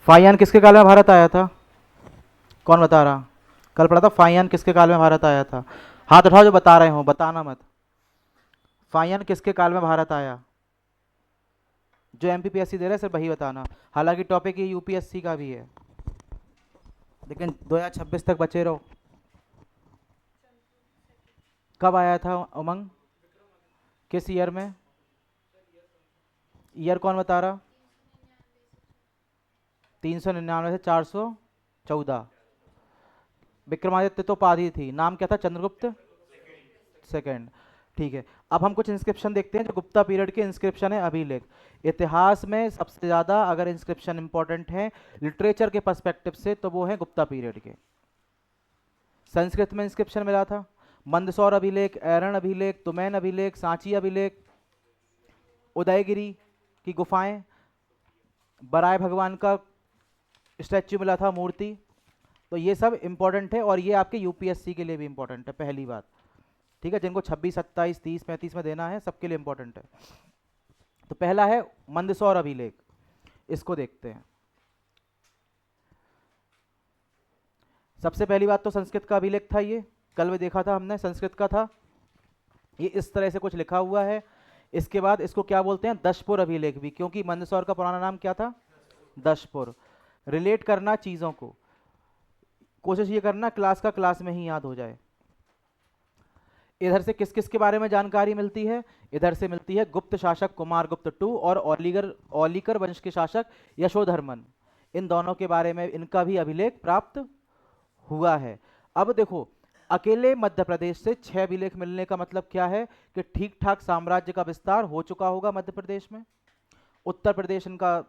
फाइयान किसके काल में भारत आया था? कौन बता रहा? कल पढ़ा था फाइयान किसके काल में भारत आया था? हाथ उठाओ जो बता रहे हो, बताना मत। फाइयान किसके काल में भारत आया? जो एमपीपीएससी दे रहा है सिर्फ वही बताना। हालांकि टॉपिक ये यूपीएससी का भी है, लेकिन 2026 तक बचे रहो। कब आया था उमंग? किस ईयर में? ईयर कौन बता रहा? 399 से 414। विक्रमादित्य तो उपाधि थी, नाम क्या था? चंद्रगुप्त सेकंड। ठीक है, अब हम कुछ इंस्क्रिप्शन देखते हैं जो गुप्ता पीरियड के इंस्क्रिप्शन है, अभिलेख। इतिहास में सबसे ज़्यादा अगर इंस्क्रिप्शन इंपॉर्टेंट है लिटरेचर के पर्सपेक्टिव से तो वो है गुप्ता पीरियड के। संस्कृत में इंस्क्रिप्शन मिला था, मंदसौर अभिलेख, ऐरण अभिलेख, तुमैन अभिलेख, सांची अभिलेख, उदयगिरी की गुफाएं, बराय भगवान का स्टैच्यू मिला था, मूर्ति। तो ये सब इंपॉर्टेंट है और ये आपके यूपीएससी के लिए भी इंपॉर्टेंट है, पहली बात। ठीक है, जिनको 26, 27, 30, 35 में देना है सबके लिए इंपॉर्टेंट है। तो पहला है मंदसौर अभिलेख, इसको देखते हैं। सबसे पहली बात तो संस्कृत का अभिलेख था, ये कल में देखा था हमने, संस्कृत का था। ये इस तरह से कुछ लिखा हुआ है। इसके बाद इसको क्या बोलते हैं? दशपुर अभिलेख भी, क्योंकि मंदसौर का पुराना नाम क्या था? दशपुर। रिलेट करना चीज़ों को, कोशिश ये करना क्लास का क्लास में ही याद हो जाए। इधर से किस किस के बारे में जानकारी मिलती है? इधर से मिलती है गुप्त शासक कुमारगुप्त टू और औलिकर वंश के शासक यशोधर्मन, इन दोनों के बारे में इनका भी अभिलेख प्राप्त हुआ है। अब देखो, अकेले मध्य प्रदेश से 6 अभिलेख मिलने का मतलब क्या है कि ठीक ठाक साम्राज्य का विस्तार हो चुका होगा मध्य प्रदेश में। उत्तर प्रदेश इनका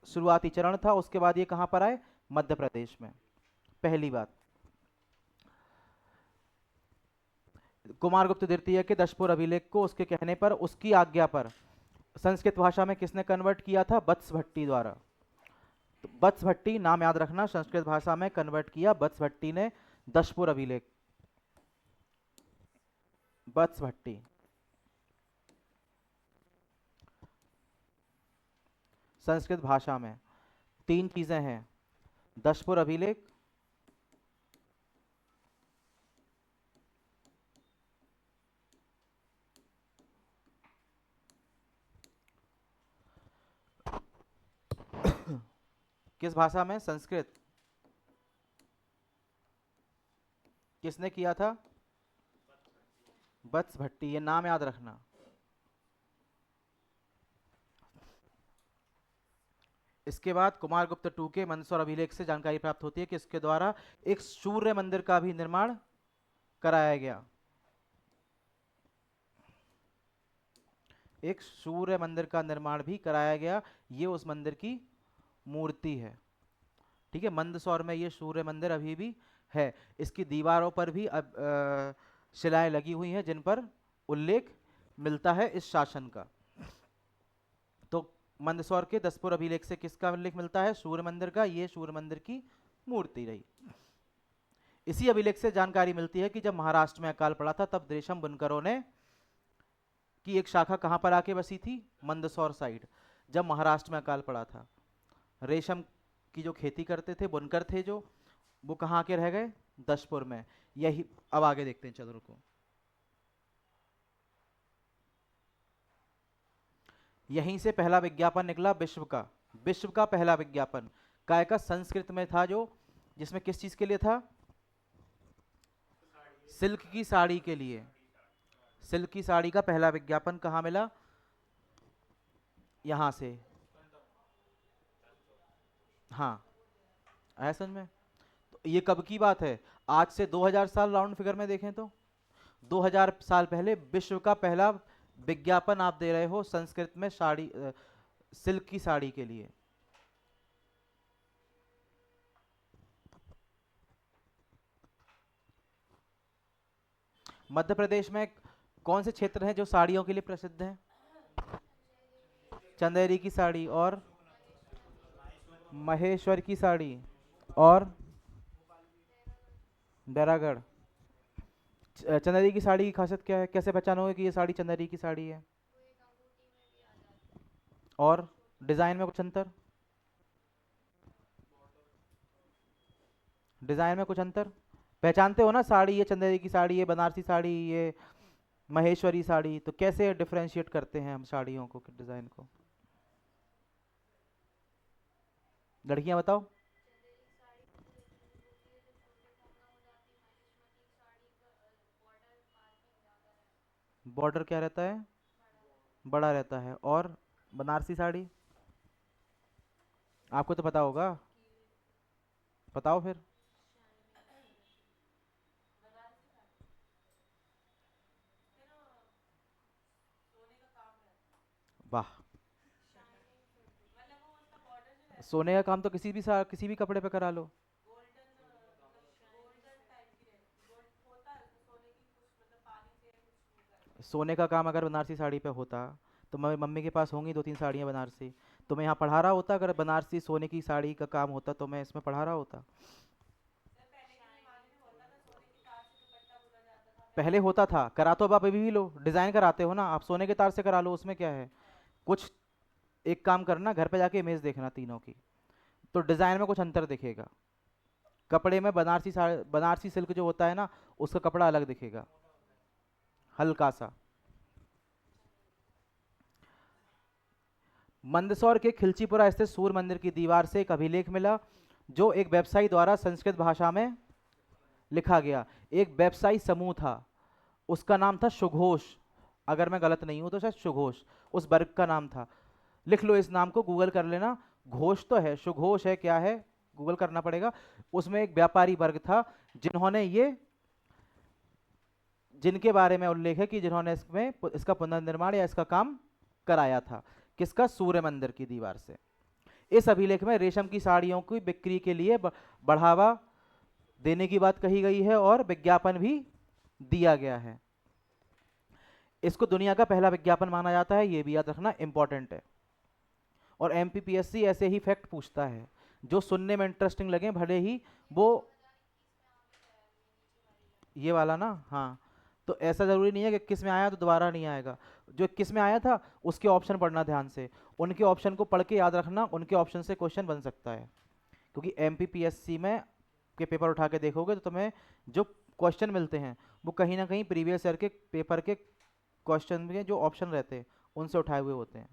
शुरुआती चरण था, उसके बाद ये कहां पर आए? मध्य प्रदेश में। पहली बात, कुमारगुप्त द्वितीय के दशपुर अभिलेख को उसके कहने पर, उसकी आज्ञा पर संस्कृत भाषा में किसने कन्वर्ट किया था? वत्स भट्टी द्वारा। तो वत्स भट्टी नाम याद रखना, संस्कृत भाषा में कन्वर्ट किया वत्स भट्टी ने दशपुर अभिलेख। वत्स भट्टी संस्कृत भाषा में। तीन चीजें हैं, दशपुर अभिलेख, किस भाषा में? संस्कृत। किसने किया था? वत्स भट्टी, ये नाम याद रखना। इसके बाद कुमारगुप्त टू के मंदसौर अभिलेख से जानकारी प्राप्त होती है कि इसके द्वारा एक सूर्य मंदिर का भी निर्माण कराया गया। एक सूर्य मंदिर का निर्माण भी कराया गया, ये उस मंदिर की मूर्ति है। ठीक है, मंदसौर में ये सूर्य मंदिर अभी भी है। इसकी दीवारों पर भी अब शिलाएं लगी हुई हैं जिन पर उल्लेख मिलता है इस शासन का। तो मंदसौर के दसपुर अभिलेख से किसका उल्लेख मिलता है? सूर्य मंदिर का। ये सूर्य मंदिर की मूर्ति रही। इसी अभिलेख से जानकारी मिलती है कि जब महाराष्ट्र में अकाल पड़ा था तब रेशम बुनकरों ने की एक शाखा कहां पर आके बसी थी? मंदसौर साइड। जब महाराष्ट्र में अकाल पड़ा था, रेशम की जो खेती करते थे, बुनकर थे जो, वो कहाँ के रह गए? दशपुर में। यही, अब आगे देखते हैं, चलो रुको। यहीं से पहला विज्ञापन निकला विश्व का। विश्व का पहला विज्ञापन काय का? संस्कृत में था, जो जिसमें किस चीज के लिए था? सिल्क की साड़ी के लिए। सिल्क की साड़ी का पहला विज्ञापन कहाँ मिला? यहां से। हाँ, आया समझ में? तो ये कब की बात है? आज से 2000 साल राउंड फिगर में देखें तो 2000 साल पहले विश्व का पहला विज्ञापन आप दे रहे हो संस्कृत में साड़ी, सिल्क की साड़ी के लिए। मध्य प्रदेश में कौन से क्षेत्र हैं जो साड़ियों के लिए प्रसिद्ध हैं? चंदेरी की साड़ी, और महेश्वर की साड़ी, और बैरागढ़। चंदेरी की साड़ी की खासियत क्या है? कैसे पहचानोगे कि ये साड़ी चंदेरी की साड़ी है? और डिजाइन में कुछ अंतर? डिजाइन में कुछ अंतर पहचानते हो ना? साड़ी ये चंदेरी की साड़ी, ये बनारसी साड़ी, ये महेश्वरी साड़ी, तो कैसे डिफरेंशिएट करते हैं हम साड़ियों को, डिजाइन को? लड़कियां बताओ। बॉर्डर क्या रहता है? बड़ा रहता है। और बनारसी साड़ी? आपको तो पता होगा, बताओ फिर। वाह, सोने का काम तो किसी भी कपड़े पे करा लो। सोने का काम अगर बनारसी साड़ी पे होता तो मेरी मम्मी के पास होंगी 2-3 साड़ियाँ बनारसी, तो मैं यहाँ पढ़ा रहा होता। अगर बनारसी सोने की साड़ी का काम होता तो मैं इसमें पढ़ा रहा होता। पहले होता था, करा तो अब आप अभी भी लो, डिजाइन कराते हो ना आप, सोने के तार से करा लो, उसमें क्या है? कुछ एक काम करना, घर पे जाके इमेज देखना तीनों की, तो डिजाइन में कुछ अंतर दिखेगा। कपड़े में बनारसी सिल्क जो होता है ना, उसका कपड़ा अलग दिखेगा, हल्का सा। मंदसौर के खिलचीपुरा स्थित सूर्य मंदिर की दीवार से एक अभिलेख मिला, जो एक वेबसाइट द्वारा संस्कृत भाषा में लिखा गया। एक वेबसाइट समूह था, उसका नाम था सुघोष। अगर मैं गलत नहीं हूं तो शायद सुघोष उस वर्ग का नाम था। लिख लो इस नाम को, गूगल कर लेना। घोष तो है, सुघोष है, क्या है गूगल करना पड़ेगा। उसमें एक व्यापारी वर्ग था, जिन्होंने ये जिनके बारे में उल्लेख है कि जिन्होंने इसमें इसका पुनर्निर्माण या इसका काम कराया था। किसका? सूर्य मंदिर की दीवार से। इस अभिलेख में रेशम की साड़ियों की बिक्री के लिए बढ़ावा देने की बात कही गई है और विज्ञापन भी दिया गया है। इसको दुनिया का पहला विज्ञापन माना जाता है, ये भी याद रखना इंपॉर्टेंट है। और एमपीपीएससी ऐसे ही फैक्ट पूछता है जो सुनने में इंटरेस्टिंग लगे, भले ही वो ये वाला ना, हाँ। तो ऐसा जरूरी नहीं है कि 21 में आया तो दोबारा नहीं आएगा। जो 21 में आया था उसके ऑप्शन पढ़ना ध्यान से, उनके ऑप्शन को पढ़ के याद रखना, उनके ऑप्शन से क्वेश्चन बन सकता है। क्योंकि एमपीपीएससी में के पेपर उठा के देखोगे तो तुम्हें जो क्वेश्चन मिलते हैं वो कहीं ना कहीं प्रीवियस ईयर के पेपर के क्वेश्चन में जो ऑप्शन रहते हैं उनसे उठाए हुए होते हैं।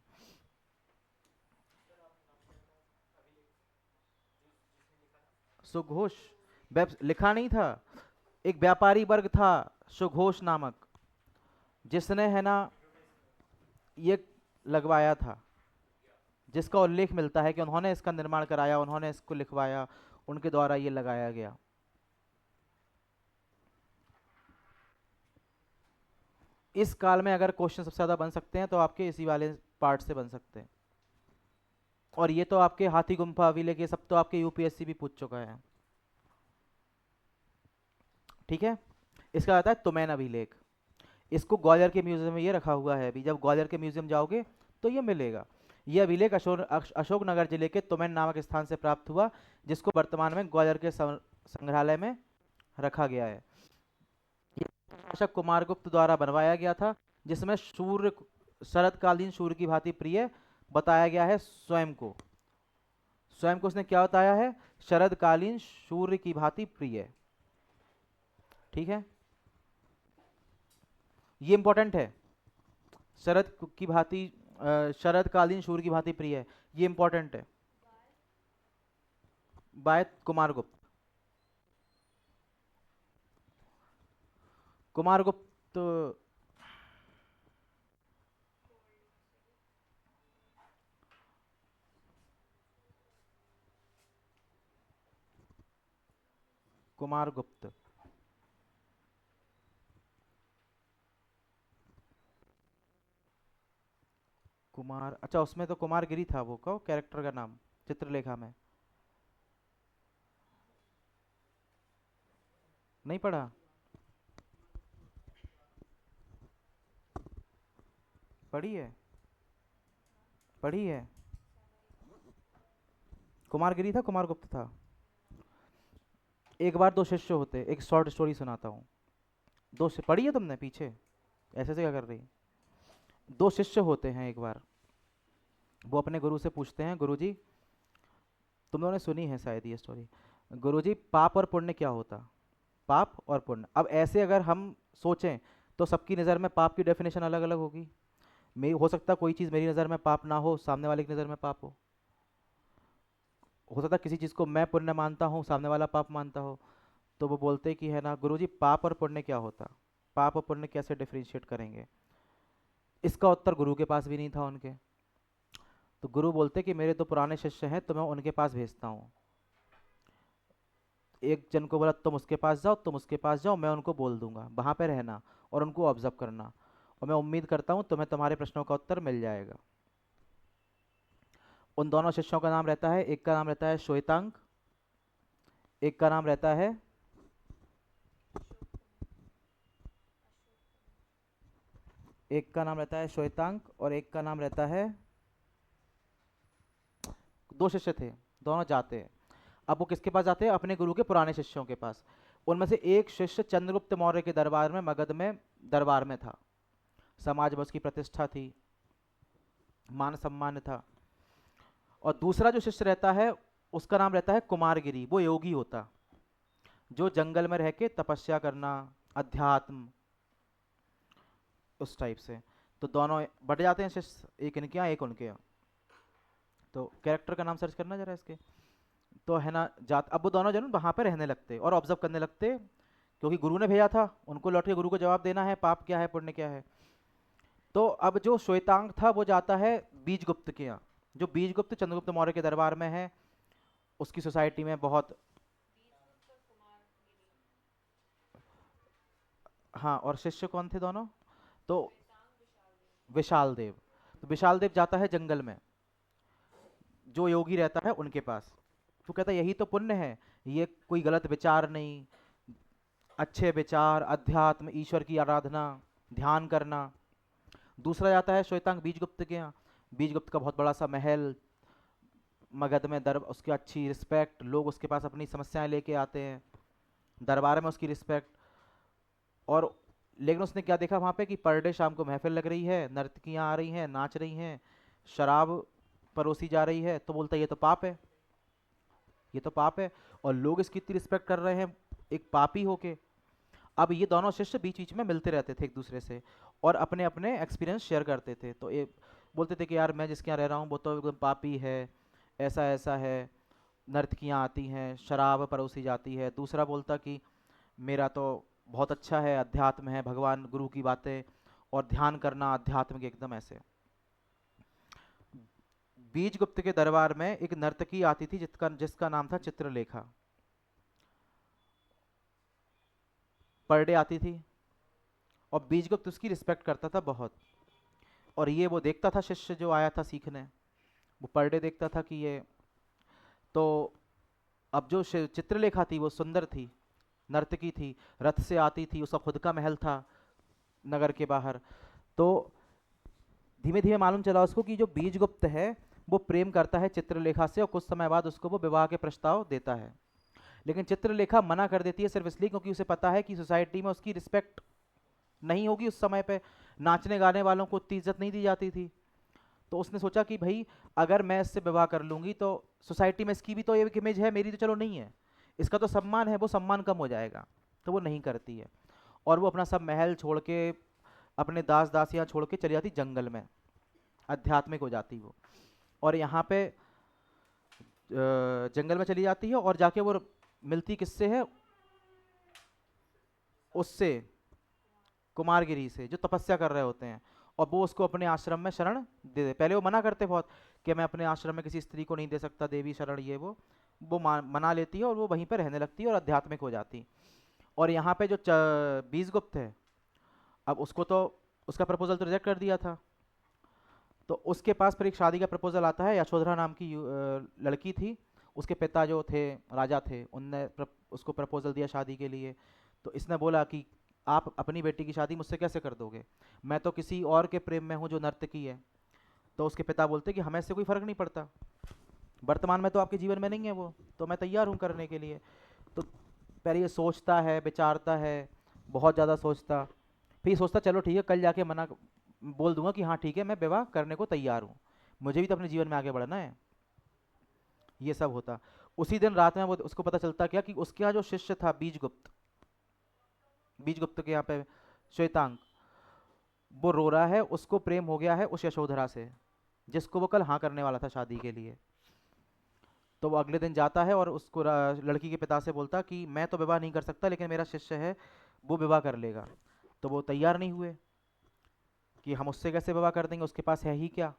सुघोष वेब लिखा नहीं था, एक व्यापारी वर्ग था सुघोष नामक, जिसने है ना ये लगवाया था, जिसका उल्लेख मिलता है कि उन्होंने इसका निर्माण कराया, उन्होंने इसको लिखवाया, उनके द्वारा ये लगाया गया। इस काल में अगर क्वेश्चन सबसे ज़्यादा बन सकते हैं तो आपके इसी वाले पार्ट से बन सकते हैं। और ये तो आपके हाथी गुम्फा अभिलेख, ये सब तो आपके यूपीएससी भी पूछ चुका है। ठीक है। इसका आता है तुमैन अभिलेख। इसको ग्वालियर के म्यूजियम में ये रखा हुआ है, अभी जब ग्वालियर के म्यूजियम जाओगे तो ये मिलेगा। ये अभिलेख अशोकनगर जिले के तुमैन नामक स्थान से प्राप्त हुआ, जिसको वर्तमान में ग्वालियर के संग्रहालय में रखा गया है। ये शासक कुमारगुप्त द्वारा बनवाया गया था, जिसमें सूर्य शरतकालीन सूर्य की भांति प्रिय बताया गया है स्वयं को। स्वयं को उसने क्या बताया है? शरदकालीन सूर्य की भांति प्रिय। ठीक है, ये इंपॉर्टेंट है। शरद की भांति शरदकालीन सूर्य की भांति प्रिय है, ये इंपॉर्टेंट है। बाय कुमारगुप्त। कुमारगुप्त कुमारगुप्त कुमार, अच्छा उसमें तो कुमारगिरी था वो का कैरेक्टर का नाम चित्रलेखा में। नहीं पढ़ा? पढ़ी है? पढ़ी है? कुमारगिरी था, कुमारगुप्त था। एक बार दो शिष्य होते, एक शॉर्ट स्टोरी सुनाता हूँ। पढ़ी है तुमने पीछे? ऐसे से क्या कर रही? दो शिष्य होते हैं एक बार, वो अपने गुरु से पूछते हैं, गुरु जी, तुम लोगों ने सुनी है शायद ये स्टोरी, गुरुजी पाप और पुण्य क्या होता? पाप और पुण्य, अब ऐसे अगर हम सोचें तो सबकी नज़र में पाप की डेफिनेशन अलग अलग होगी। मैं हो सकता कोई चीज़ मेरी नज़र में पाप ना हो, सामने वाले की नज़र में पाप हो सकता किसी चीज़ को मैं पुण्य मानता हूँ, सामने वाला पाप मानता हो। तो वो बोलते कि है ना गुरुजी पाप और पुण्य क्या होता, पाप और पुण्य कैसे डिफरेंशिएट करेंगे? इसका उत्तर गुरु के पास भी नहीं था उनके। तो गुरु बोलते कि मेरे तो पुराने शिष्य हैं, तो मैं उनके पास भेजता हूँ। एक जन को बोला तुम उसके पास जाओ, तुम उसके पास जाओ, मैं उनको बोल दूंगा, वहाँ पे रहना और उनको ऑब्जर्व करना, और मैं उम्मीद करता हूँ तुम्हें तुम्हारे प्रश्नों का उत्तर मिल जाएगा। उन दोनों शिष्यों का नाम रहता है, एक का नाम रहता है श्वेतांग, एक का नाम रहता है, एक का नाम रहता है श्वेतांग और एक का नाम रहता है, दो शिष्य थे, दोनों जाते हैं। अब वो किसके पास जाते हैं? अपने गुरु के पुराने शिष्यों के पास। उनमें से एक शिष्य चंद्रगुप्त मौर्य के दरबार में, मगध में दरबार में था, समाज में उसकी प्रतिष्ठा थी, मान सम्मान था। और दूसरा जो शिष्य रहता है उसका नाम रहता है कुमारगिरी, वो योगी होता, जो जंगल में रह के तपस्या करना, अध्यात्म, उस टाइप से। तो दोनों बट जाते हैं शिष्य, एक इनके यहाँ एक उनके यहाँ। तो कैरेक्टर का नाम सर्च करना जरा इसके। तो है ना जात, अब वो दोनों जन वहाँ पे रहने लगते और ऑब्जर्व करने लगते, क्योंकि गुरु ने भेजा था उनको लौट के गुरु को जवाब देना है पाप क्या है पुण्य क्या है। तो अब जो श्वेतांग था वो जाता है बीजगुप्त के यहाँ, जो बीजगुप्त चंद्रगुप्त मौर्य के दरबार में है, उसकी सोसाइटी में बहुत। हाँ, और शिष्य कौन थे दोनों? तो विशाल देव। तो विशाल देव जाता है जंगल में, जो योगी रहता है उनके पास। तो कहता है यही तो पुण्य है, ये कोई गलत विचार नहीं, अच्छे विचार, अध्यात्म, ईश्वर की आराधना, ध्यान करना। दूसरा जाता है श्वेतांग बीजगुप्त के यहाँ, बीजगुप्त का बहुत बड़ा सा महल, मगध में दर उसकी अच्छी रिस्पेक्ट, लोग उसके पास अपनी समस्याएं लेके आते हैं, दरबार में उसकी रिस्पेक्ट। और लेकिन उसने क्या देखा वहाँ पे कि पर डे शाम को महफिल लग रही है, नर्तकियाँ आ रही हैं, नाच रही हैं, शराब परोसी जा रही है, तो बोलता है ये तो पाप है, ये तो पाप है, और लोग इसकी इतनी रिस्पेक्ट कर रहे हैं एक पापी होके। अब ये दोनों शिष्य बीच बीच में मिलते रहते थे एक दूसरे से और अपने अपने एक्सपीरियंस शेयर करते थे। तो ये बोलते थे कि यार मैं जिसके यहाँ रह रहा हूँ वो तो एकदम पापी है, ऐसा ऐसा है, नर्तकियाँ आती हैं, शराब परोसी जाती है। दूसरा बोलता कि मेरा तो बहुत अच्छा है, अध्यात्म है, भगवान गुरु की बातें और ध्यान करना, अध्यात्म के एकदम ऐसे। बीजगुप्त के दरबार में एक नर्तकी आती थी जिसका जिसका नाम था चित्रलेखा, पर डे आती थी, और बीजगुप्त उसकी रिस्पेक्ट करता था बहुत। और ये वो देखता था शिष्य जो आया था सीखने, वो पर डे देखता था कि ये तो। अब जो चित्रलेखा थी वो सुंदर थी, नर्तकी थी, रथ से आती थी, उसका खुद का महल था नगर के बाहर। तो धीमे धीमे मालूम चला उसको कि जो बीजगुप्त है वो प्रेम करता है चित्रलेखा से, और कुछ समय बाद उसको वो विवाह के प्रस्ताव देता है। लेकिन चित्रलेखा मना कर देती है सिर्फ इसलिए क्योंकि उसे पता है कि सोसाइटी में उसकी रिस्पेक्ट नहीं होगी। उस समय पे नाचने गाने वालों को उतनी इज्जत नहीं दी जाती थी। तो उसने सोचा कि भाई अगर मैं इससे विवाह कर लूंगी तो सोसाइटी में इसकी भी तो एक इमेज है, मेरी तो चलो नहीं है, इसका तो सम्मान है, वो सम्मान कम हो जाएगा। तो वो नहीं करती है, और वो अपना सब महल छोड़ के, अपने दास दासियां छोड़ के चली जाती जंगल में, आध्यात्मिक हो जाती वो। और यहाँ पे जंगल में चली जाती है और जाके वो मिलती किससे है? उससे, कुमारगिरी से, जो तपस्या कर रहे होते हैं। और वो उसको अपने आश्रम में शरण दे दे। पहले वो मना करते बहुत कि मैं अपने आश्रम में किसी स्त्री को नहीं दे सकता, देवी शरण ये वो मना लेती है और वो वहीं पर रहने लगती है और आध्यात्मिक हो जाती। और यहाँ पे जो बीजगुप्त है, अब उसको तो उसका प्रपोजल तो रिजेक्ट कर दिया था, तो उसके पास फिर एक शादी का प्रपोजल आता है। यशोधरा नाम की लड़की थी, उसके पिता जो थे राजा थे, उनने उसको प्रपोजल दिया शादी के लिए। तो इसने बोला कि आप अपनी बेटी की शादी मुझसे कैसे कर दोगे, मैं तो किसी और के प्रेम में हूँ जो नर्तकी है। तो उसके पिता बोलते कि हमें इससे कोई फ़र्क नहीं पड़ता, वर्तमान में तो आपके जीवन में नहीं है वो, तो मैं तैयार हूँ करने के लिए। तो पहले ये सोचता है, विचारता है, बहुत ज़्यादा सोचता, फिर सोचता चलो ठीक है, कल जाके मना बोल दूंगा कि हाँ ठीक है मैं विवाह करने को तैयार हूँ, मुझे भी तो अपने जीवन में आगे बढ़ना है। ये सब होता। उसी दिन रात में वो उसको पता चलता क्या कि उसके यहाँ जो शिष्य था बीजगुप्त, बीजगुप्त के यहाँ पे श्वेतांग, वो रो रहा है, उसको प्रेम हो गया है उस यशोधरा से जिसको वो कल हाँ करने वाला था शादी के लिए। तो वो अगले दिन जाता है और उसको लड़की के पिता से बोलता कि मैं तो विवाह नहीं कर सकता लेकिन मेरा शिष्य है वो विवाह कर लेगा। तो वो तैयार नहीं हुए कि हम उससे कैसे विवाह कर देंगे, उसके पास है ही क्या।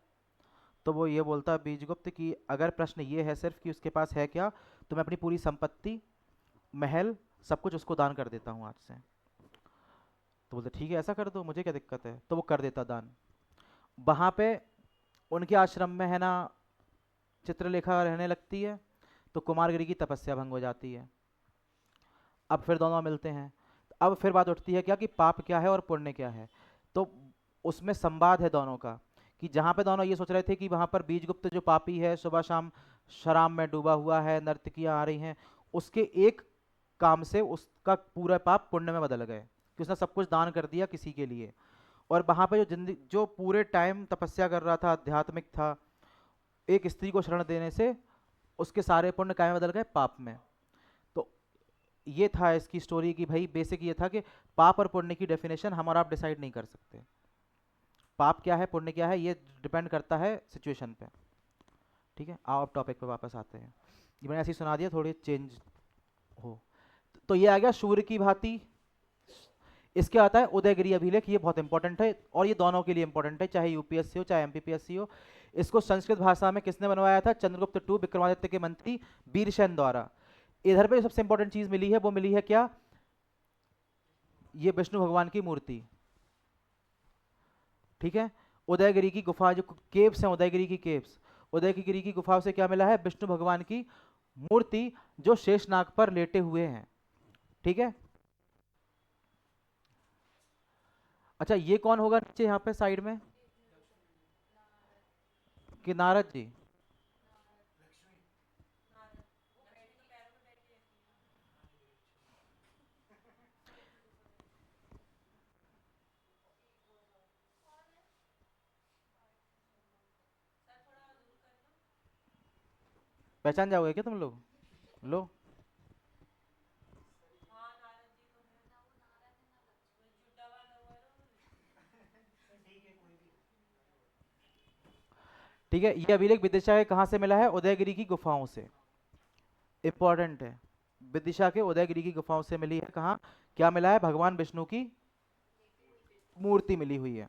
तो वो ये बोलता है बीजगुप्त कि अगर प्रश्न ये है सिर्फ कि उसके पास है क्या, तो मैं अपनी पूरी संपत्ति, महल, सब कुछ उसको दान कर देता हूँ आज से। तो बोलते ठीक है ऐसा कर दो, मुझे क्या दिक्कत है। तो वो कर देता दान। वहाँ पे उनके आश्रम में है ना चित्रलेखा रहने लगती है, तो कुमारगिरी की तपस्या भंग हो जाती है। अब फिर दोनों मिलते हैं। अब फिर बात उठती है क्या कि पाप क्या है और पुण्य क्या है। तो उसमें संवाद है दोनों का कि जहाँ पे दोनों ये सोच रहे थे कि वहाँ पर बीजगुप्त जो पापी है सुबह शाम शराब में डूबा हुआ है, नर्तकियाँ आ रही हैं, उसके एक काम से उसका पूरा पाप पुण्य में बदल गए कि उसने सब कुछ दान कर दिया किसी के लिए। और वहाँ पे जो जिंदगी जो पूरे टाइम तपस्या कर रहा था, आध्यात्मिक था, एक स्त्री को शरण देने से उसके सारे पुण्य काय में बदल गए, पाप में। तो ये था इसकी स्टोरी की भाई, बेसिक ये था कि पाप और पुण्य की डेफिनेशन हम और आप डिसाइड नहीं कर सकते। पाप क्या है पुण्य क्या है ये डिपेंड करता है सिचुएशन पे। ठीक है, आओ अब टॉपिक पे वापस आते हैं। ये मैंने ऐसे ही सुना दिया थोड़ी चेंज हो। तो ये आ गया सूर्य की भांति। इसके आता है उदयगिरी अभिलेख, ये बहुत इंपॉर्टेंट है और ये दोनों के लिए इंपॉर्टेंट है, चाहे यूपीएससी हो चाहे एमपीपीएससी हो। इसको संस्कृत भाषा में किसने बनवाया था? चंद्रगुप्त टू विक्रमादित्य के मंत्री वीरसेन द्वारा। इधर पे सबसे इंपॉर्टेंट चीज मिली है, वो मिली है क्या? ये विष्णु भगवान की मूर्ति। ठीक है, उदयगिरी की गुफा, जो केव्स हैं उदयगिरी की केव्स, उदयगिरी की गुफा से क्या मिला है? विष्णु भगवान की मूर्ति जो शेषनाग पर लेटे हुए हैं। ठीक है, अच्छा ये कौन होगा नीचे यहाँ पे साइड में? कि नारद जी? पहचान जाओगे क्या तुम लोग? लो, ठीक है, ये अभिलेख विदिशा के कहाँ से मिला है? उदयगिरी की गुफाओं से। इंपॉर्टेंट है, विदिशा के उदयगिरी की गुफाओं से मिली है। कहाँ क्या मिला है? भगवान विष्णु की मूर्ति मिली हुई है।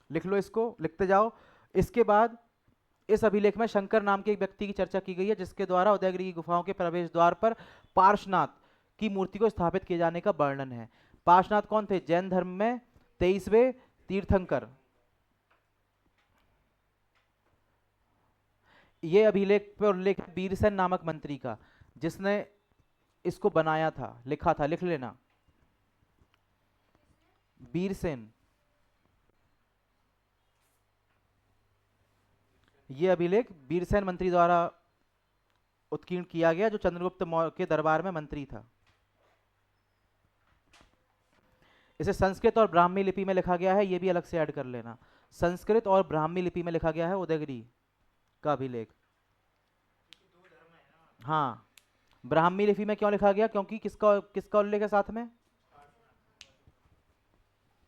लिख लो, इसको लिखते जाओ। इसके बाद इस अभिलेख में शंकर नाम के एक व्यक्ति की चर्चा की गई है जिसके द्वारा उदयगिरी की गुफाओं के प्रवेश द्वार पर पार्श्वनाथ की मूर्ति को स्थापित किए जाने का वर्णन है। पार्श्वनाथ कौन थे? जैन धर्म में 23वें तीर्थंकर। ये अभिलेख पर उल्लेख है वीरसेन नामक मंत्री का, जिसने इसको बनाया था, लिखा था, लिख लेना, वीरसेन। ये अभिलेख वीरसेन मंत्री द्वारा उत्कीर्ण किया गया जो चंद्रगुप्त मौर्य के दरबार में मंत्री था। इसे संस्कृत और ब्राह्मी लिपि में लिखा गया है, ये भी अलग से ऐड कर लेना। संस्कृत और ब्राह्मी लिपि में लिखा गया है उदयगिरी का अभिलेख। हाँ, ब्राह्मी लिपि में क्यों लिखा गया? क्योंकि किसका किसका उल्लेख है साथ में?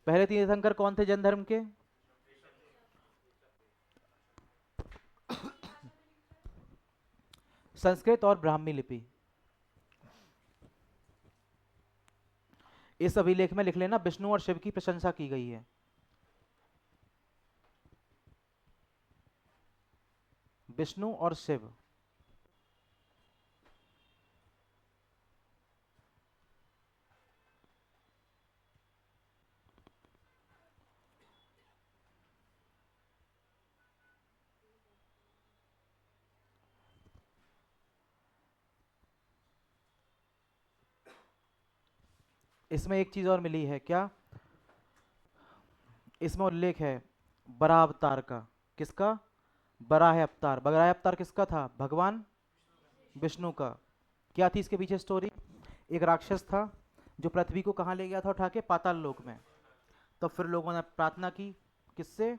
पहले तीर्थंकर कौन थे जैन धर्म के? संस्कृत और ब्राह्मी लिपि। इस अभिलेख में लिख लेना विष्णु और शिव की प्रशंसा की गई है। विष्णु और शिव। इसमें एक चीज और मिली है क्या? इसमें उल्लेख है बराह अवतार का। किसका? बराह अवतार। बराह अवतार किसका था? भगवान विष्णु का। क्या थी इसके पीछे स्टोरी? एक राक्षस था जो पृथ्वी को कहाँ ले गया था उठा के? पाताल लोक में। तो फिर लोगों ने प्रार्थना की, किससे?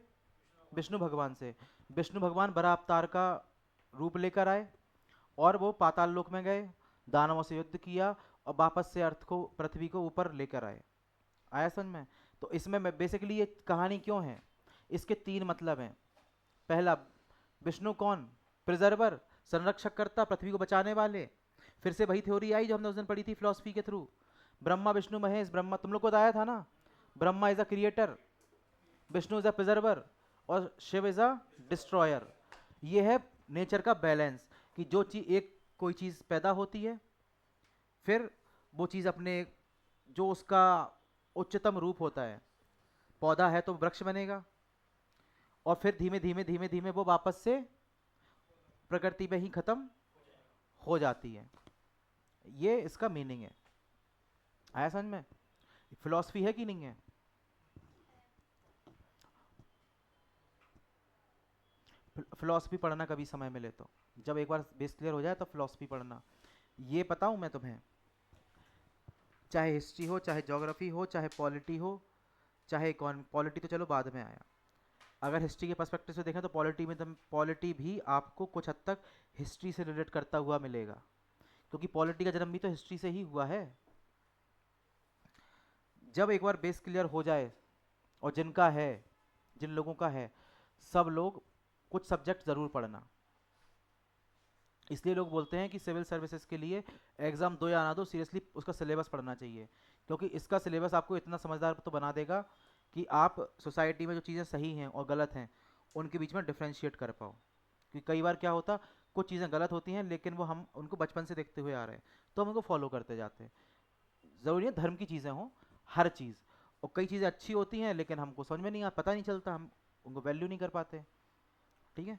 विष्णु भगवान से। विष्णु भगवान बराह अवतार का रूप लेकर आए और वो पाताल लोक में गए, दानवों से युद्ध किया और वापस से अर्थ को, पृथ्वी को ऊपर लेकर आए। आया समझ में? तो इसमें बेसिकली ये कहानी क्यों है, इसके तीन मतलब हैं। पहला, विष्णु कौन? प्रिजर्वर, संरक्षक करता, पृथ्वी को बचाने वाले। फिर से वही थ्योरी आई जो हमने उस दिन पढ़ी थी फिलोसफी के थ्रू, ब्रह्मा विष्णु महेश। ब्रह्मा तुम लोग को बताया था ना, Brahma is a creator, Vishnu is a preserver और शिव इज अ डिस्ट्रॉयर। ये है नेचर का बैलेंस, कि जो चीज एक कोई चीज पैदा होती है, फिर वो चीज अपने जो उसका उच्चतम रूप होता है, पौधा है तो वृक्ष बनेगा, और फिर धीमे धीमे धीमे धीमे वो वापस से प्रकृति में ही खत्म हो जाती है। ये इसका मीनिंग है। आया समझ में? फिलॉसफी है कि नहीं है? फिलॉसफी पढ़ना कभी समय मिले तो, जब एक बार बेस क्लियर हो जाए तो फिलॉसफी पढ़ना। ये बताऊं मैं तुम्हें, चाहे हिस्ट्री हो, चाहे ज्योग्राफी हो, चाहे पॉलिटी हो, चाहे इकोनॉमी, पॉलिटी तो चलो बाद में आया, अगर हिस्ट्री के पर्सपेक्टिव से देखें तो पॉलिटी में पॉलिटी भी आपको कुछ हद तक हिस्ट्री से रिलेट करता हुआ मिलेगा, क्योंकि पॉलिटी का जन्म भी तो हिस्ट्री से ही हुआ है। जब एक बार बेस क्लियर हो जाए, और जिनका है, जिन लोगों का है, सब लोग कुछ सब्जेक्ट ज़रूर पढ़ना। इसलिए लोग बोलते हैं कि सिविल सर्विसेज के लिए एग्ज़ाम दो या ना दो, सीरियसली उसका सिलेबस पढ़ना चाहिए, क्योंकि इसका सिलेबस आपको इतना समझदार तो बना देगा कि आप सोसाइटी में जो चीज़ें सही हैं और गलत हैं उनके बीच में डिफ्रेंशिएट कर पाओ। क्योंकि कई बार क्या होता, कुछ चीज़ें गलत होती हैं लेकिन वो हम उनको बचपन से देखते हुए आ रहे हैं, तो हम उनको फॉलो करते जाते हैं। ज़रूरी है धर्म की चीज़ें हों, हर चीज़। और कई चीज़ें अच्छी होती हैं लेकिन हमको समझ में नहीं आता, पता नहीं चलता, हम उनको वैल्यू नहीं कर पाते। ठीक है।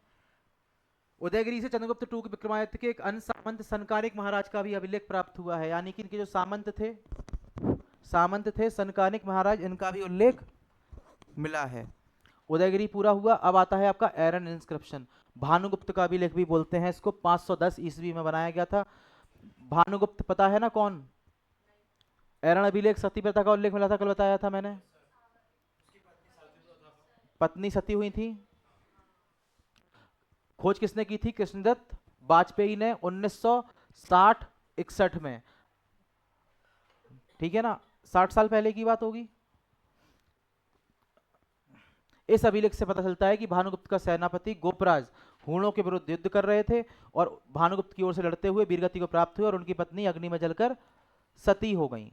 उदयगिरी से चंद्रगुप्त टू विक्रमादित्य के एक अन्य सामंत सनकानिक महाराज का भी अभिलेख प्राप्त हुआ है, यानी कि इनके जो सामंत थे सनकानिक महाराज, इनका भी उल्लेख मिला है। उदयगिरी पूरा हुआ, अब आता है आपका एरन इंस्क्रिप्शन। भानुगुप्त का अभिलेख भी बोलते हैं इसको, 510 ईस्वी में बनाया गया था। भानुगुप्त पता है ना कौन? एरन अभिलेख सती प्रथा का उल्लेख मिला था, कल बताया था मैंने। पत्नी सती हुई थी। खोज किसने की थी? कृष्णदत्त वाजपेयी ने 1960-61 में। ठीक है ना, 60 साल पहले की बात होगी। इस अभिलेख से पता चलता है कि भानुगुप्त का सेनापति गोपराज हूणों के विरुद्ध युद्ध कर रहे थे और भानुगुप्त की ओर से लड़ते हुए वीरगति को प्राप्त हुए और उनकी पत्नी अग्नि में जलकर सती हो गई।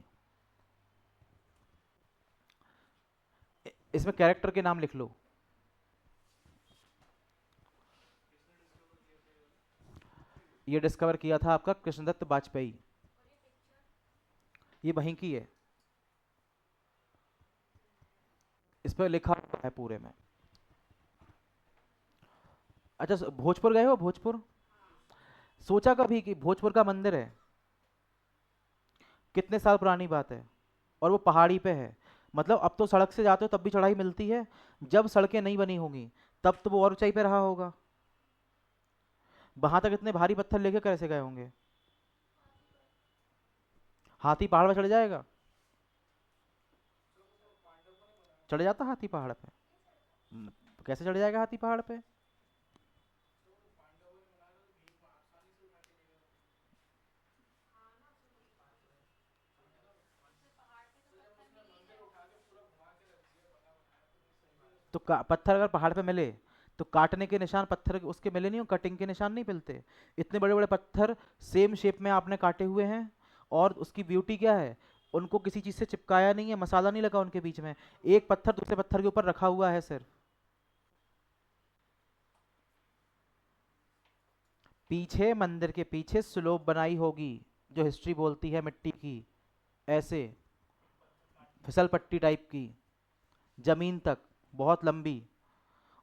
इसमें कैरेक्टर के नाम लिख लो। ये डिस्कवर किया था आपका कृष्णदत्त वाजपेयी, ये वहीं की है, इस पर लिखा हुआ है पूरे में। अच्छा, भोजपुर गए हो? भोजपुर सोचा कभी कि भोजपुर का मंदिर है, कितने साल पुरानी बात है, और वो पहाड़ी पे है। मतलब अब तो सड़क से जाते हो तब भी चढ़ाई मिलती है, जब सड़कें नहीं बनी होंगी तब तो वो और ऊंचाई पे रहा होगा। वहां तक इतने भारी पत्थर लेके कैसे गए होंगे? हाथी पहाड़ पे चढ़ जाएगा? चढ़ जाता हाथी पहाड़ पे? न- कैसे चढ़ जाएगा हाथी पहाड़ पे? तो पत्थर अगर पहाड़ पे मिले तो काटने के निशान पत्थर के उसके मिले नहीं हो, कटिंग के निशान नहीं मिलते? इतने बड़े बड़े पत्थर सेम शेप में आपने काटे हुए हैं, और उसकी ब्यूटी क्या है, उनको किसी चीज से चिपकाया नहीं है, मसाला नहीं लगा उनके बीच में, एक पत्थर दूसरे पत्थर के ऊपर रखा हुआ है सिर्फ। पीछे मंदिर के पीछे स्लोप बनाई होगी, जो हिस्ट्री बोलती है मिट्टी की, ऐसे फिसल पट्टी टाइप की, जमीन तक बहुत लंबी,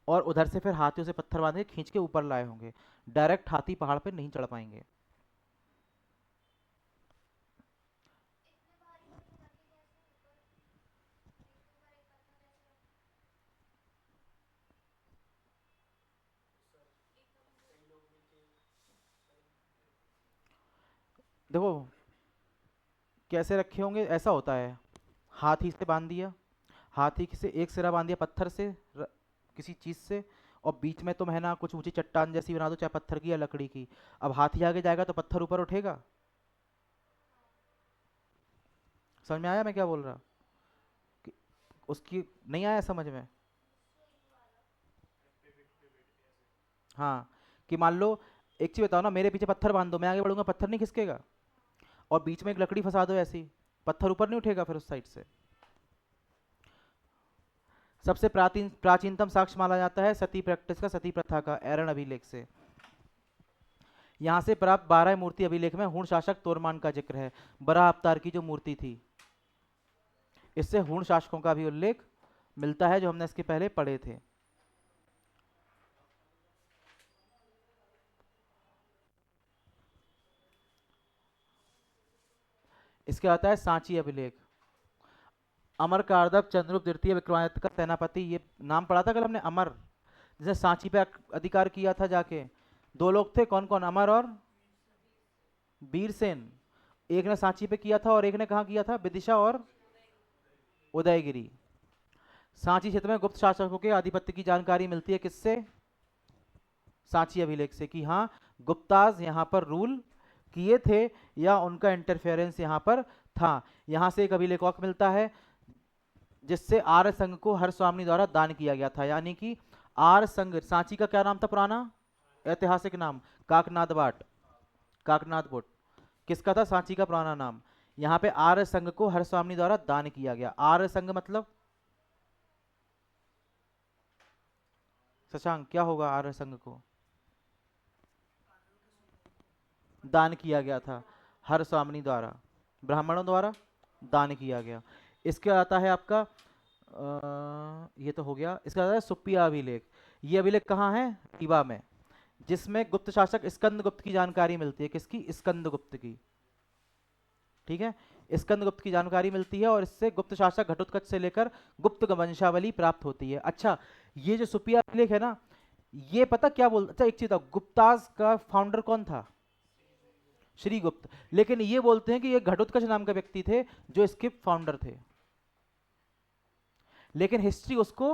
और उधर से फिर हाथियों से पत्थर बांध के खींच के ऊपर लाए होंगे। डायरेक्ट हाथी पहाड़ पे नहीं चढ़ पाएंगे। देखो कैसे रखे होंगे, ऐसा होता है, हाथी से बांध दिया, हाथी से एक सिरा बांध दिया पत्थर से, किसी चीज से, और बीच में तुम है ना कुछ ऊंची चट्टान जैसी बना दो, चाहे पत्थर की या लकड़ी की। अब हाथी आगे जाएगा तो पत्थर ऊपर उठेगा। समझ में आया मैं क्या बोल रहा? कि उसकी नहीं आया समझ में? हाँ, कि मान लो, एक चीज बताओ ना, मेरे पीछे पत्थर बांध दो, मैं आगे बढ़ूंगा, पत्थर नहीं खिसकेगा। और बीच में एक लकड़ी फंसा दो ऐसी, पत्थर ऊपर नहीं उठेगा फिर उस साइड से। सबसे प्राचीनतम साक्ष्य माना जाता है सती प्रैक्टिस का, सती प्रथा का, एरन अभिलेख से। यहाँ से प्राप्त 12 मूर्ति अभिलेख में हूण शासक तोरमान का जिक्र है। बराह अवतार की जो मूर्ति थी, इससे हूण शासकों का भी उल्लेख मिलता है, जो हमने इसके पहले पढ़े थे। इसके आता है सांची अभिलेख। अमर कारदब चंद्रगुप्त द्वितीय विक्रमादित्य का सेनापति, ये नाम पढ़ा था कल हमने, अमर, जिसने सांची पे अधिकार किया था जाके। दो लोग थे, कौन कौन? अमर और वीरसेन। एक ने सांची पे किया था और एक ने कहा किया था? विदिशा और उदयगिरी। सांची क्षेत्र में गुप्त शासकों के आधिपत्य की जानकारी मिलती है किससे? सांची अभिलेख से, कि हाँ गुप्ताज यहाँ पर रूल किए थे या उनका इंटरफेरेंस यहाँ पर था। यहाँ से एक अभिलेख और मिलता है जिससे आर्य संघ को हर्षस्वामी द्वारा दान किया गया था। यानी कि आर्य संघ, सांची का क्या नाम था पुराना ऐतिहासिक नाम? काकनाद बाट, काकनाद बुट। किसका था सांची का पुराना नाम? यहाँ पे आर्य संघ को हर्षस्वामी द्वारा दान किया गया। आर्य संघ मतलब शशांक क्या होगा? आर्य संघ को दान किया गया था हर स्वामिनी द्वारा, ब्राह्मणों द्वारा दान किया गया। इसके आता है आपका ये तो हो गया। इसका आता है सुप्पिया अभिलेख। ये अभिलेख कहाँ है? रीवा में, जिसमें गुप्त शासक स्कंद गुप्त की जानकारी मिलती है। किसकी? स्कंद गुप्त की। ठीक है, स्कंद गुप्त की जानकारी मिलती है और इससे गुप्त शासक घटोत्कच से लेकर गुप्त वंशावली प्राप्त होती है। अच्छा, ये जो सुप्पिया अभिलेख है ना, ये पता क्या बोल, अच्छा एक चीज था, गुप्ताज का फाउंडर कौन था? श्रीगुप्त। लेकिन ये बोलते हैं कि ये घटोत्कच नाम का व्यक्ति थे जो इसके फाउंडर थे, लेकिन हिस्ट्री उसको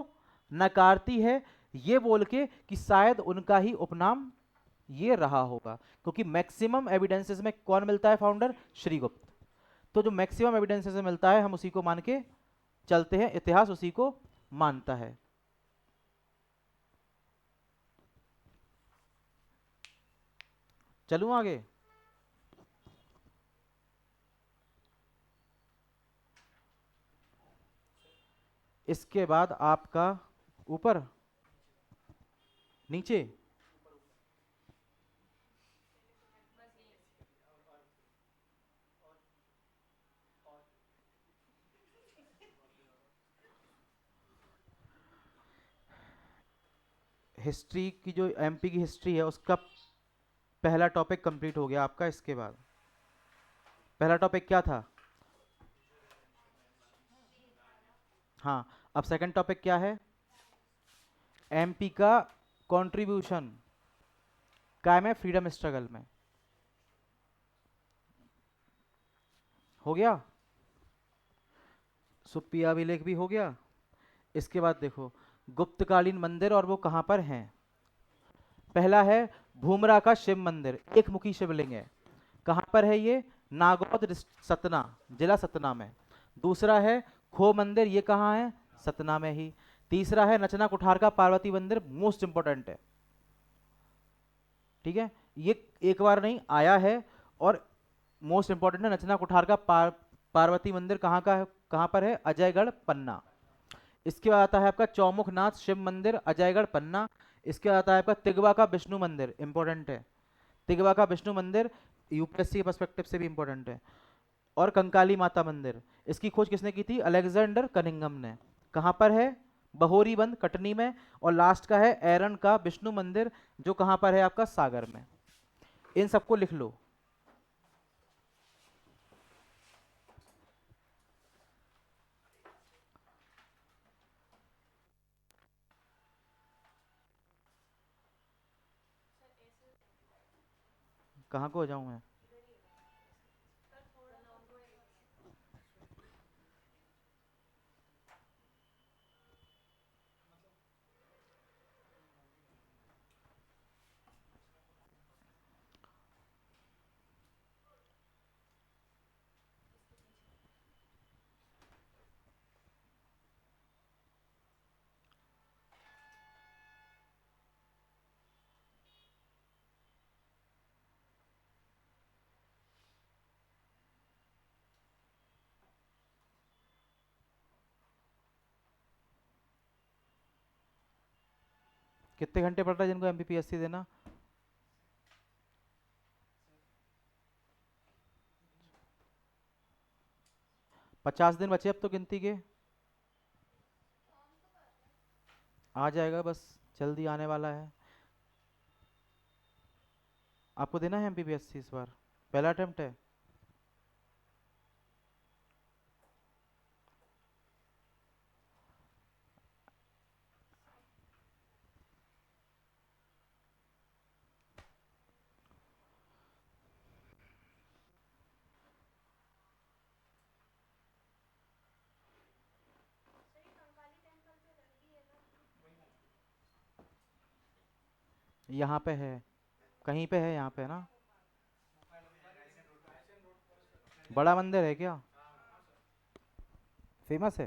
नकारती है ये बोल के कि शायद उनका ही उपनाम ये रहा होगा, क्योंकि मैक्सिमम एविडेंसेस में कौन मिलता है फाउंडर? श्रीगुप्त। तो जो मैक्सिमम एविडेंसेस में मिलता है हम उसी को मान के चलते हैं, इतिहास उसी को मानता है। चलूं आगे? इसके बाद आपका ऊपर नीचे हिस्ट्री की, जो एमपी की हिस्ट्री है उसका पहला टॉपिक कंप्लीट हो गया आपका। इसके बाद पहला टॉपिक क्या था? हाँ, अब सेकंड टॉपिक क्या है? एमपी का कंट्रीब्यूशन काय में? फ्रीडम स्ट्रगल में। हो गया, सुप्पिया अभिलेख भी हो गया। इसके बाद देखो गुप्तकालीन मंदिर और वो कहाँ पर हैं। पहला है भूमरा का शिव मंदिर, एक मुखी शिवलिंग है। कहाँ पर है ये? नागौद सतना, जिला सतना में। दूसरा है खो मंदिर, ये कहाँ है? सतना में ही। तीसरा है नचना कुठार का पार्वती मंदिर, मोस्ट इंपॉर्टेंट है। ठीक है, ये एक बार नहीं आया है और मोस्ट इंपॉर्टेंट है। नचना कुठार का पार्वती मंदिर कहाँ का है? कहाँ पर है? अजयगढ़ पन्ना। इसके बाद आता है आपका चौमुखनाथ शिव मंदिर, अजयगढ़ पन्ना। इसके बाद आता है आपका तिगवा का विष्णु मंदिर, इंपॉर्टेंट है। तिगवा का विष्णु मंदिर यूपीएससी के पर्सपेक्टिव से भी इंपॉर्टेंट है। और कंकाली माता मंदिर, इसकी खोज किसने की थी? अलेक्जेंडर कनिंगम ने। कहाँ पर है? बहोरी बंद कटनी में। और लास्ट का है एरन का विष्णु मंदिर, जो कहाँ पर है आपका? सागर में। इन सबको लिख लो। कहाँ को हो जाऊं मैं? कितने घंटे पड़ रहा है जिनको एमपीपीएससी देना? 50 दिन बचे अब तो गिनती के। आ जाएगा बस, जल्दी आने वाला है। आपको देना है एमपीपीएससी इस बार? पहला अटेम्प्ट है? यहाँ पे है, कहीं पे है, यहाँ पे है ना? बड़ा मंदिर है क्या? फेमस है?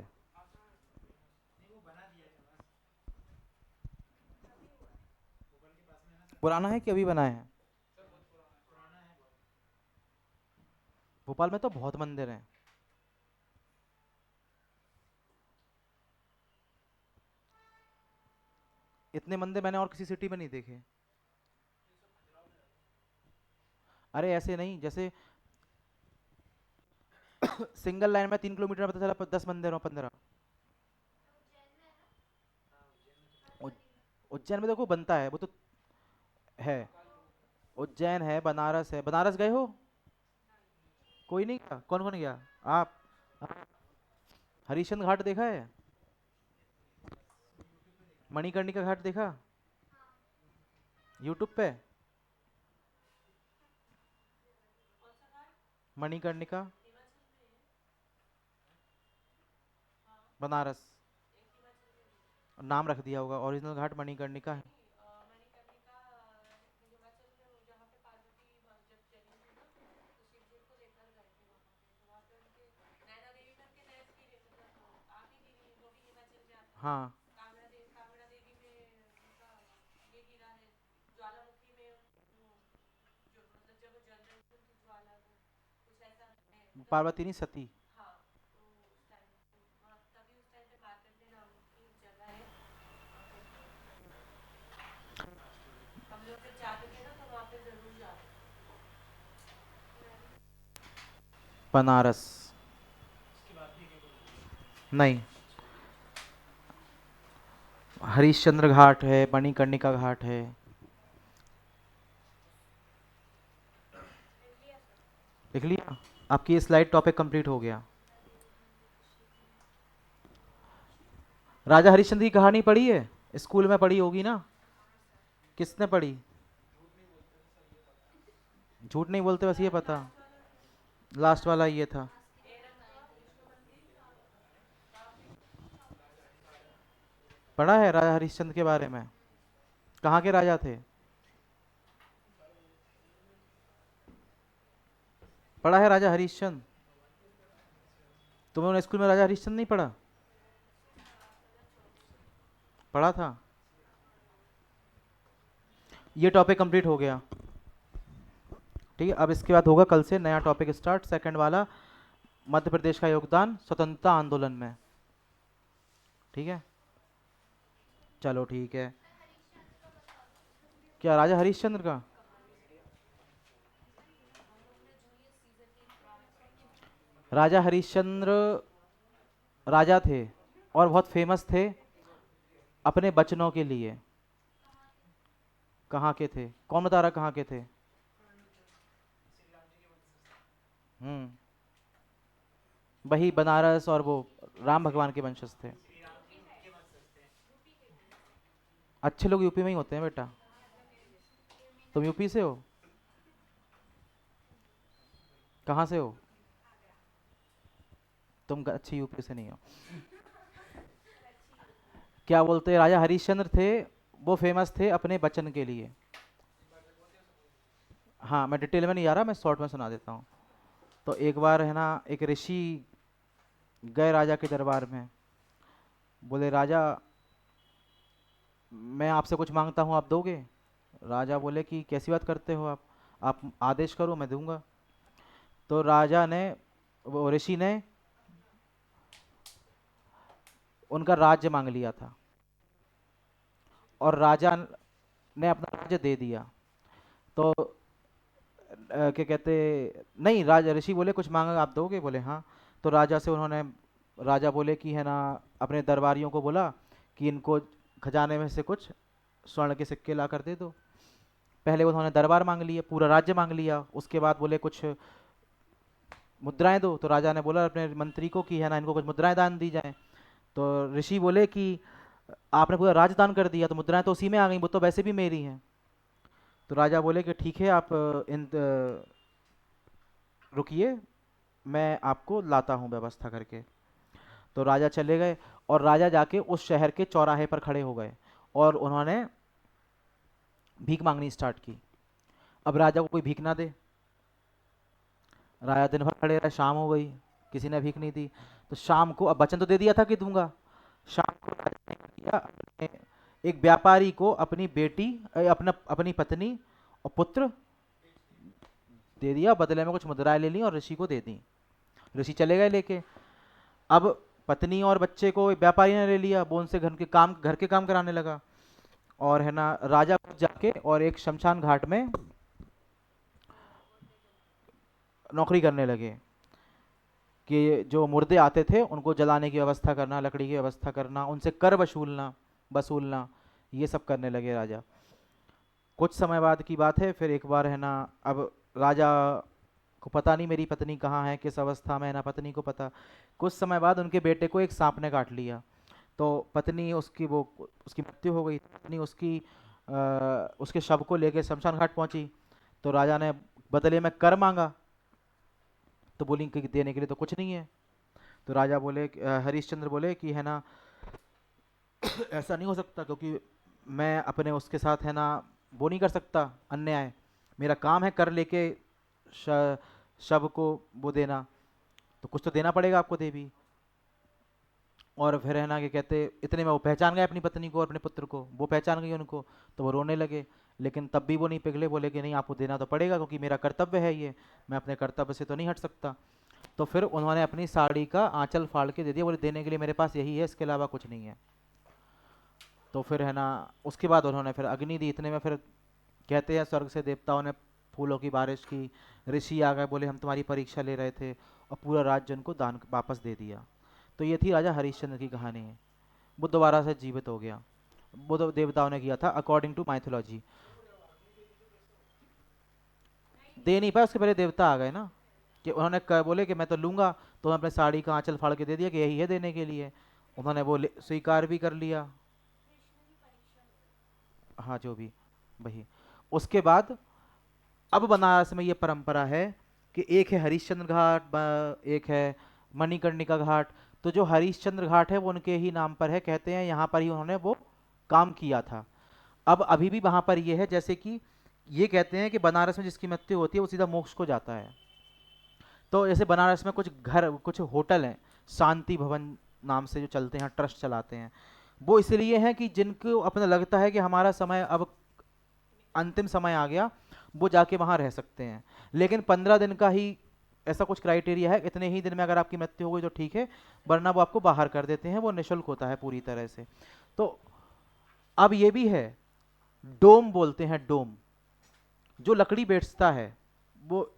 पुराना है कि अभी बना है? भोपाल में तो बहुत मंदिर हैं। इतने मंदिर मैंने और किसी सिटी में नहीं देखे। अरे ऐसे नहीं, जैसे सिंगल लाइन में 3 किलोमीटर में पता चला 10 मंदिर हो, 15। उज्जैन में देखो बनता है वो तो, है। उज्जैन है, बनारस है। बनारस गए हो? कोई नहीं गया? कौन कौन गया? आप? हरिश्चंद्र घाट देखा है? मणिकर्णिका घाट देखा? यूट्यूब पे? मणिकर्णिका, बनारस। नाम रख दिया होगा, ओरिजिनल घाट मणिकर्णिका है। हाँ। पार्वती नहीं, सती। बनारस? नहीं, हरिश्चंद्र घाट है, मणिकर्णिका घाट है। लिख लिया? आपकी ये स्लाइड टॉपिक कंप्लीट हो गया। राजा हरिश्चंद्र की कहानी पढ़ी है? स्कूल में पढ़ी होगी ना? किसने पढ़ी? झूठ नहीं बोलते, बस ये पता। लास्ट वाला ये था। पढ़ा है राजा हरिश्चंद्र के बारे में? कहाँ के राजा थे? पढ़ा है राजा हरिश्चंद्र? तुमने स्कूल में राजा हरिश्चंद्र नहीं पढ़ा? पढ़ा था? ये टॉपिक कंप्लीट हो गया। ठीक है, अब इसके बाद होगा कल से नया टॉपिक स्टार्ट, सेकंड वाला, मध्य प्रदेश का योगदान स्वतंत्रता आंदोलन में। ठीक है, चलो ठीक है। क्या राजा हरिश्चंद्र का? राजा हरिश्चंद्र राजा थे और बहुत फेमस थे अपने बचनों के लिए। कहाँ के थे? कौन बता रहा कहाँ के थे? हम्म, वही बनारस, और वो राम भगवान के वंशज थे। अच्छे लोग यूपी में ही होते हैं बेटा। तुम यूपी से हो? कहाँ से हो? तुम अच्छे यूपी से नहीं हो। क्या बोलते हैं, राजा हरिश्चंद्र थे, वो फेमस थे अपने बचन के लिए। हाँ, मैं डिटेल में नहीं आ रहा, मैं शॉर्ट में सुना देता हूँ। तो एक बार है ना, एक ऋषि गए राजा के दरबार में। बोले, राजा मैं आपसे कुछ मांगता हूँ, आप दोगे? राजा बोले कि कैसी बात करते हो आप आदेश करो, मैं दूंगा। तो राजा ने, वो ऋषि ने उनका राज्य मांग लिया था। और राजा ने अपना राज्य दे दिया। तो क्या कहते, नहीं, राजा ऋषि बोले कुछ मांगा आप दोगे, बोले हाँ। तो राजा से उन्होंने, राजा बोले कि है ना, अपने दरबारियों को बोला कि इनको खजाने में से कुछ स्वर्ण के सिक्के ला कर दे दो। पहले उन्होंने दरबार मांग लिया, पूरा राज्य मांग लिया, उसके बाद बोले कुछ मुद्राएं दो। तो राजा ने बोला अपने मंत्री को कि है ना, इनको कुछ मुद्राएं दान दी जाए। तो ऋषि बोले कि आपने पूरा राजदान कर दिया, तो मुद्राएं तो उसी में आ गई, वो तो वैसे भी मेरी हैं। तो राजा बोले कि ठीक है, आप रुकिए, मैं आपको लाता हूँ व्यवस्था करके। तो राजा चले गए, और राजा जाके उस शहर के चौराहे पर खड़े हो गए और उन्होंने भीख मांगनी स्टार्ट की। अब राजा को कोई भीख ना दे, राजा दिन भर खड़े रहे, शाम हो गई, किसी ने भीख नहीं दी। तो शाम को, अब वचन तो दे दिया था कि दूंगा, शाम को राजा ने क्या किया, अपने एक व्यापारी को अपनी बेटी, अपनी पत्नी और पुत्र दे दिया, बदले में कुछ मुद्राएं ले ली और ऋषि को दे दी। ऋषि चले गए लेके। अब पत्नी और बच्चे को एक व्यापारी ने ले लिया, वो उनसे घर के काम कराने लगा। और है ना, राजा खुद जाके और एक शमशान घाट में नौकरी करने लगे कि जो मुर्दे आते थे उनको जलाने की व्यवस्था करना, लकड़ी की व्यवस्था करना, उनसे कर वसूलना वसूलना, ये सब करने लगे राजा। कुछ समय बाद की बात है, फिर एक बार है ना, अब राजा को पता नहीं मेरी पत्नी कहाँ है, किस अवस्था में है ना, पत्नी को पता। कुछ समय बाद उनके बेटे को एक सांप ने काट लिया। तो पत्नी उसकी, वो उसकी मृत्यु हो गई। पत्नी उसकी उसके शव को लेकर शमशान घाट पहुंची। तो राजा ने बदले में कर मांगा, तो बोली कि देने के लिए तो कुछ नहीं है। तो राजा बोले, हरिश्चंद्र बोले कि है ना, ऐसा नहीं हो सकता, क्योंकि मैं अपने उसके साथ है ना वो नहीं कर सकता अन्याय, मेरा काम है कर लेके श- शव को वो देना, तो कुछ तो देना पड़ेगा आपको देवी। और फिर है ना, क्या कहते, इतने में वो पहचान गए अपनी पत्नी को और अपने पुत्र को, वो पहचान गई उनको। तो वो रोने लगे, लेकिन तब भी वो नहीं पिघले, बोले कि नहीं, आपको देना तो पड़ेगा, क्योंकि मेरा कर्तव्य है ये, मैं अपने कर्तव्य से तो नहीं हट सकता। तो फिर उन्होंने अपनी साड़ी का आंचल फाड़ के दे दिया, बोले देने के लिए मेरे पास यही है, इसके अलावा कुछ नहीं है। तो फिर है ना, उसके बाद उन्होंने फिर अग्नि दी। इतने में फिर कहते हैं स्वर्ग से देवताओं ने फूलों की बारिश की, ऋषि आ गए, बोले हम तुम्हारी परीक्षा ले रहे थे, और पूरा राज्य उनको दान वापस दे दिया। तो ये थी राजा हरिश्चंद्र की कहानी। वो दोबारा से जीवित हो गया, वो तो देवताओं ने किया था अकॉर्डिंग टू माइथोलॉजी। दे नहीं पाया, उसके पहले देवता आ गए ना, कि उन्होंने बोले कि मैं तो लूंगा। तो उन्होंने अपने साड़ी का आंचल फाड़ के दे दिया कि यही है देने के लिए। उन्होंने वो स्वीकार भी कर लिया। हाँ, जो भी, वही। उसके बाद अब बनारस में ये परंपरा है कि एक है हरिश्चंद्र घाट, एक है मणिकर्णिका घाट। तो जो हरिश्चंद्र घाट है वो उनके ही नाम पर है, कहते हैं यहाँ पर ही उन्होंने वो काम किया था। अब अभी भी वहां पर ये है, जैसे कि ये कहते हैं कि बनारस में जिसकी मृत्यु होती है वो सीधा मोक्ष को जाता है। तो जैसे बनारस में कुछ घर, कुछ होटल हैं, शांति भवन नाम से जो चलते हैं, ट्रस्ट चलाते हैं, वो इसलिए हैं कि जिनको अपना लगता है कि हमारा समय अब अंतिम समय आ गया, वो जाके वहाँ रह सकते हैं। लेकिन 15 दिन का ही ऐसा कुछ क्राइटेरिया है, इतने ही दिन में अगर आपकी मृत्यु हो गई तो ठीक है, वरना वो आपको बाहर कर देते हैं, वो निःशुल्क होता है पूरी तरह से। तो अब ये भी है, डोम बोलते हैं, डोम, जो लकड़ी बेचता है वो,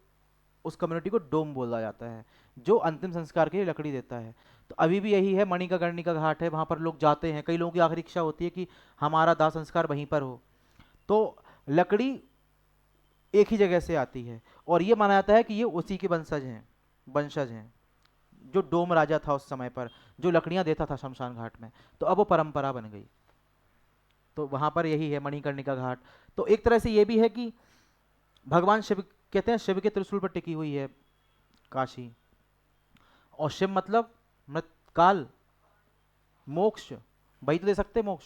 उस कम्युनिटी को डोम बोला जाता है, जो अंतिम संस्कार के लिए लकड़ी देता है। तो अभी भी यही है, मणिकर्णिका घाट है, वहां पर लोग जाते हैं, कई लोगों की आखिरी इच्छा होती है कि हमारा दाह संस्कार वहीं पर हो। तो लकड़ी एक ही जगह से आती है, और ये माना जाता है कि ये उसी के वंशज हैं, जो डोम राजा था उस समय पर, जो लकड़ियां देता था शमशान घाट में। तो अब वो परंपरा बन गई। तो वहां पर यही है मणिकर्णिका घाट। तो एक तरह से ये भी है कि भगवान शिव, कहते हैं शिव के त्रिशूल पर टिकी हुई है काशी। और शिव मतलब मृत काल, मोक्ष, वही तो दे सकते मोक्ष।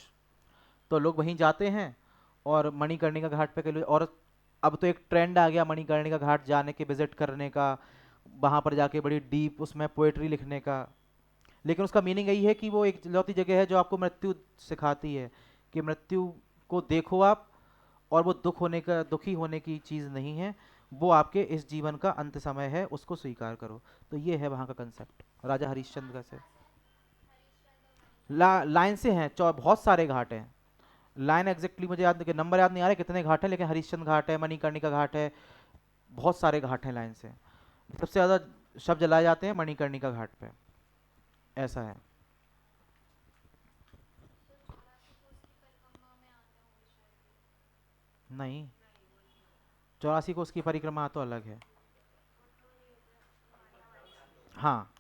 तो लोग वहीं जाते हैं, और मणिकर्णिका घाट पे के लोग, और अब तो एक ट्रेंड आ गया मणिकर्णिका घाट जाने के, विजिट करने का, वहां पर जाके बड़ी डीप उसमें पोएट्री लिखने का। लेकिन उसका मीनिंग यही है कि वो एक इकलौती जगह है जो आपको मृत्यु सिखाती है, कि मृत्यु को देखो आप, और वो दुखी होने की चीज़ नहीं है, वो आपके इस जीवन का अंत समय है, उसको स्वीकार करो। तो ये है वहाँ का कंसेप्ट राजा हरिश्चंद्र का से। लाइन से हैं, बहुत सारे घाट हैं। लाइन एग्जैक्टली मुझे याद नहीं, नंबर याद नहीं आ रहे कितने घाट हैं, लेकिन हरिश्चंद्र घाट है, मणिकर्णिका घाट है, बहुत सारे घाट हैं लाइन से। सबसे ज़्यादा शव जलाए जाते हैं मणिकर्णिका घाट पे, ऐसा है। नहीं, 84 कोस की परिक्रमा तो अलग है। हाँ,